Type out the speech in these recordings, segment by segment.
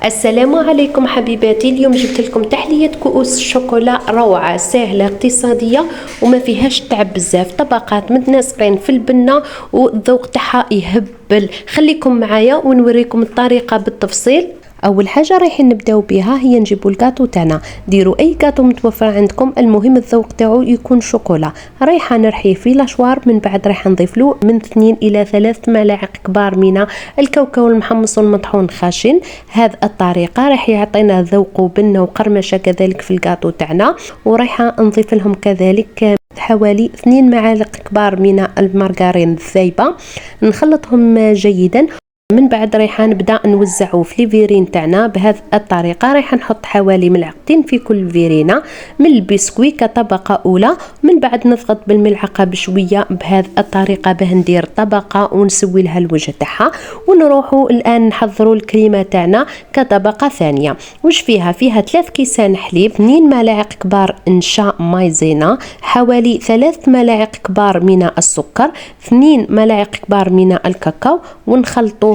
السلام عليكم حبيباتي. اليوم جبت لكم تحلية كؤوس الشوكولا روعة سهلة اقتصادية وما فيهاش تعب بزاف، طبقات متناسقين في البنة والذوق تاعها يهبل. خليكم معايا ونوريكم الطريقة بالتفصيل. اول حاجه رايحين نبداو بها هي نجيبوا الكاطو تاعنا. ديروا اي كاطو متوفر عندكم، المهم الذوق تاعو يكون شوكولا. رايحه نرحيه في لاشوار، من بعد رايحه نضيف له من 2 الى 3 ملاعق كبار من الكاوكاو المحمص والمطحون خاشن. هذه الطريقه راح يعطينا ذوق وبنه وقرمشه كذلك في الكاطو تاعنا. ورايحه نضيف لهم كذلك حوالي 2 معالق كبار من المارغرين الذايبه، نخلطهم جيدا. من بعد رايحه نبدا نوزعو في لي فيرين تاعنا بهذه الطريقه. رايحه نحط حوالي ملعقتين في كل فيرينه من البسكوي كطبقه اولى، من بعد نضغط بالملعقه بشويه بهذه الطريقه باه ندير طبقه ونسوي لها الوجه تاعها. ونروحوا الان نحضروا الكريمه تاعنا كطبقه ثانيه. واش فيها؟ فيها 3 كيسان حليب، 2 ملاعق كبار نشا مايزينا، حوالي 3 ملاعق كبار من السكر، 2 ملاعق كبار من الكاكاو، ونخلطوهم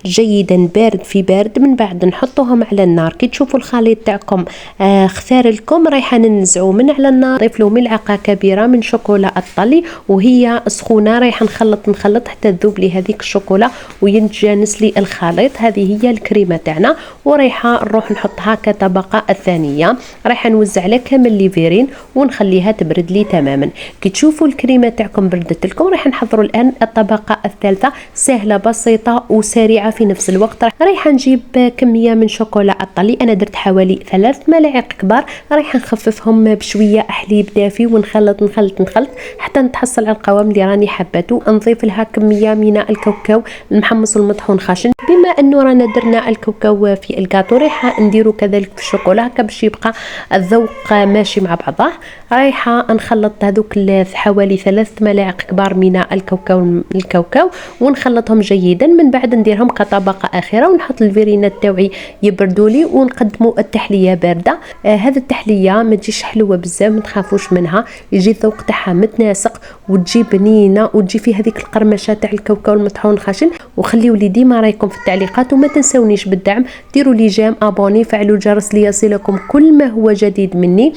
جيدا بارد في بارد. من بعد نحطوهم على النار. كي تشوفوا الخليط تاعكم اختار لكم، رايحه ننزعوا من على النار. نضيف له ملعقه كبيره من شوكولا الطلي وهي سخونه. رايحه نخلط حتى تذوب لي هذيك الشوكولا وينتجانس لي الخليط. هذه هي الكريمه تاعنا، ورايحه نروح نحطها كطبقه الثانيه. رايحه نوزع على كامل لي فيرين ونخليها تبرد لي تماما. كي تشوفوا الكريمه تاعكم بردت لكم، رايحه نحضروا الان الطبقه الثالثه، سهله بسيطه وسريعه في نفس الوقت. رايحه نجيب كميه من شوكولا الطلي، انا درت حوالي 3 ملاعق كبار. رايحه نخففهم بشويه حليب دافي ونخلط حتى نتحصل على القوام اللي راني حبته. نضيف لها كميه من الكاوكاو المحمص والمطحون خاشن. بما انه رانا درنا الكاوكاو في الكاطو، رايحه نديرو كذلك في الشوكولا هكا باش يبقى الذوق ماشي مع بعضه. رايحه نخلط هذوك حوالي 3 ملاعق كبار من الكاوكاو ونخلطهم جيدا. من بعد نديرهم كطبقه اخيره ونحط الفيرينات تاوعي يبردوا لي ونقدموا التحليه بارده. هذه التحليه ما تجيش حلوه بزاف، ما تخافوش منها، يجي الذوق تاعها متناسق وتجي بنينه وتجي في هذيك القرمشه تاع الكاوكاو المطحون خشن. وخليوا لي ديما رايكم في التعليقات، وما تنسونيش بالدعم، ديروا لي جيم، ابوني، فعلوا الجرس ليصلكم كل ما هو جديد مني.